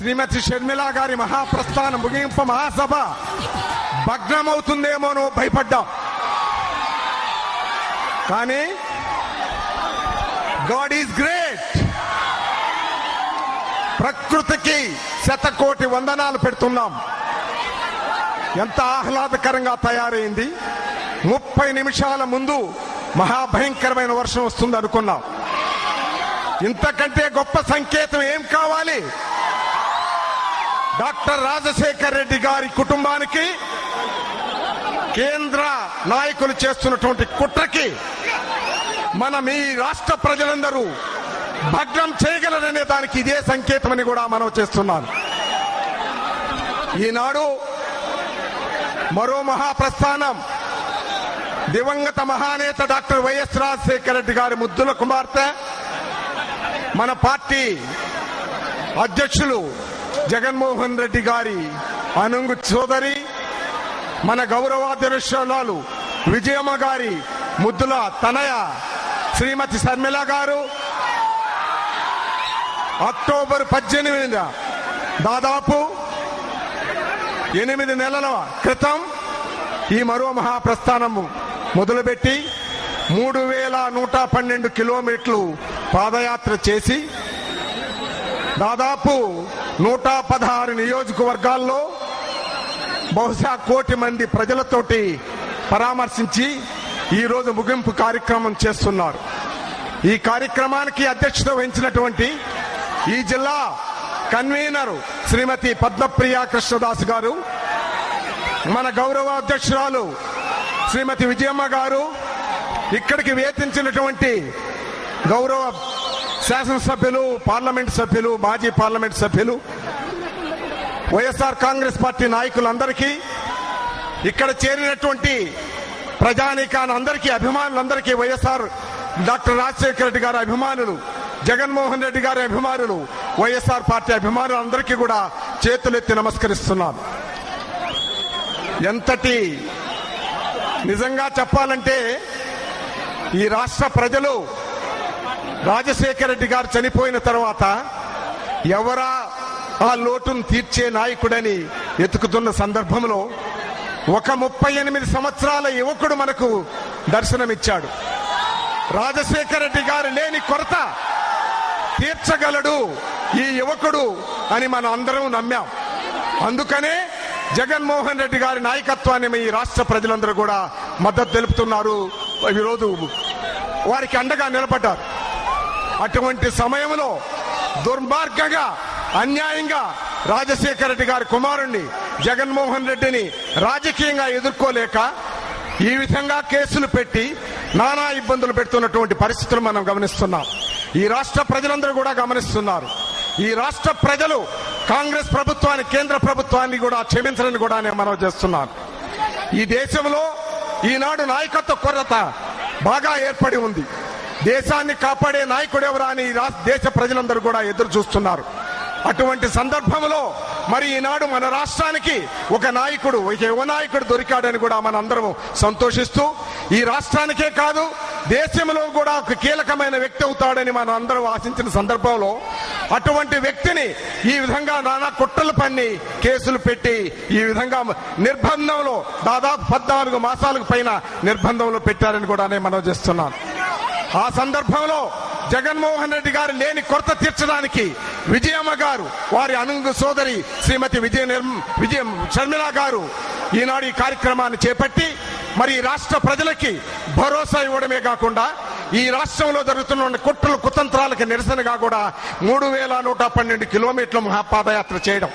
శ్రీమతి షర్మిల గారి మహాప్రస్థాన ముగింపు మహాసభ భగ్నమవుతుందేమోనో భయపడ్డాం. కానీ గాడ్ ఈజ్ గ్రేట్. ప్రకృతికి శతకోటి వందనాలు పెడుతున్నాం. ఎంత ఆహ్లాదకరంగా తయారైంది. 30 నిమిషాల ముందు మహాభయంకరమైన వర్షం వస్తుంది అనుకున్నాం. ఇంతకంటే గొప్ప సంకేతం ఏం కావాలి? డాక్టర్ రాజశేఖర్ రెడ్డి గారి కుటుంబానికి కేంద్ర నాయకులు చేస్తున్నటువంటి కుట్రకి మనం ఈ రాష్ట్ర ప్రజలందరూ భగ్నం చేయగలరనే దానికి ఇదే సంకేతమని కూడా మనం చేస్తున్నాను. ఈనాడు మరో మహాప్రస్థానం దివంగత మహానేత డాక్టర్ వైఎస్ రాజశేఖర రెడ్డి గారి ముద్దుల కుమార్తె, మన పార్టీ అధ్యక్షులు జగన్మోహన్ రెడ్డి గారి అనుంగు సోదరి, మన గౌరవాధ్యక్షురాలు విజయమ్మ గారి ముద్దుల తనయ శ్రీమతి షర్మిల గారు అక్టోబర్ 18 దాదాపు 8 నెలల క్రితం ఈ మరో మహాప్రస్థానము మొదలుపెట్టి 3112 కిలోమీటర్లు పాదయాత్ర చేసి దాదాపు 116 నియోజకవర్గాల్లో బహుశా 1 కోటి మంది ప్రజలతోటి పరామర్శించి ఈరోజు ముగింపు కార్యక్రమం చేస్తున్నారు. ఈ కార్యక్రమానికి అధ్యక్షత వహించినటువంటి ఈ జిల్లా కన్వీనర్ శ్రీమతి పద్మప్రియ కృష్ణదాస్ గారు, మన గౌరవ అధ్యక్షురాలు శ్రీమతి విజయమ్మ గారు, ఇక్కడికి వేధించినటువంటి గౌరవ శాసనసభ్యులు, పార్లమెంట్ సభ్యులు, మాజీ పార్లమెంట్ సభ్యులు, వైఎస్ఆర్ కాంగ్రెస్ పార్టీ నాయకులందరికీ, ఇక్కడ చేరినటువంటి ప్రజానీకానందరికీ, అభిమానులందరికీ, వైఎస్ఆర్ డాక్టర్ రాజశేఖర రెడ్డి గారి అభిమానులు, జగన్మోహన్ రెడ్డి గారి అభిమానులు, వైఎస్ఆర్ పార్టీ అభిమానులందరికీ కూడా చేతులెత్తి నమస్కరిస్తున్నాను. ఎంతటి నిజంగా చెప్పాలంటే ఈ రాష్ట్ర ప్రజలు రాజశేఖర రెడ్డి గారు చనిపోయిన తర్వాత ఎవరా ఆ లోటును తీర్చే నాయకుడని ఎతుకుతున్న సందర్భంలో ఒక 38 సంవత్సరాల యువకుడు మనకు దర్శనమిచ్చాడు. రాజశేఖర రెడ్డి గారు లేని కొరత తీర్చగలడు ఈ యువకుడు అని మనం అందరం నమ్మాం. అందుకనే జగన్మోహన్ రెడ్డి గారి నాయకత్వాన్ని ఈ రాష్ట్ర ప్రజలందరూ కూడా మద్దతు తెలుపుతున్నారు. ఈరోజు వారికి అండగా నిలబడ్డారు. అటువంటి సమయంలో దుర్మార్గంగా, అన్యాయంగా రాజశేఖర రెడ్డి గారి కుమారుణ్ణి జగన్మోహన్ రెడ్డిని రాజకీయంగా ఎదుర్కోలేక ఈ విధంగా కేసులు పెట్టి నానా ఇబ్బందులు పెడుతున్నటువంటి పరిస్థితులు మనం గమనిస్తున్నాం. ఈ రాష్ట్ర ప్రజలందరూ కూడా గమనిస్తున్నారు. ఈ రాష్ట్ర ప్రజలు కాంగ్రెస్ ప్రభుత్వాన్ని, కేంద్ర ప్రభుత్వాన్ని కూడా క్షమించరని కూడా నేను మనవి చేస్తున్నాను. ఈ దేశంలో ఈనాడు నాయకత్వ కొరత బాగా ఏర్పడి ఉంది. దేశాన్ని కాపాడే నాయకుడు ఎవరా అని దేశ ప్రజలందరూ కూడా ఎదురు చూస్తున్నారు. అటువంటి సందర్భంలో మరి ఈనాడు మన రాష్ట్రానికి ఒక నాయకుడు, ఒక యువ నాయకుడు దొరికాడని కూడా మన అందరం సంతోషిస్తూ, ఈ రాష్ట్రానికే కాదు దేశంలో కూడా ఒక కీలకమైన వ్యక్తి అవుతాడని మనం అందరం ఆశించిన సందర్భంలో అటువంటి వ్యక్తిని ఈ విధంగా నానా కుట్రలు పన్ని కేసులు పెట్టి ఈ విధంగా నిర్బంధంలో దాదాపు 14 మాసాలకు పైన నిర్బంధంలో పెట్టారని కూడా నేను మనవి చేస్తున్నాను. ఆ సందర్భంలో జగన్మోహన్ రెడ్డి గారు లేని కొరత తీర్చడానికి విజయమ్మ గారు, వారి అనుంగు సోదరి శ్రీమతి విజయ షర్మిల గారు ఈనాడు ఈ కార్యక్రమాన్ని చేపట్టి మరి రాష్ట్ర ప్రజలకి భరోసా ఇవ్వడమే కాకుండా ఈ రాష్ట్రంలో జరుగుతున్న కుట్రలు కుతంత్రాలకు నిరసనగా కూడా 3112 కిలోమీటర్ల పాదయాత్ర చేయడం.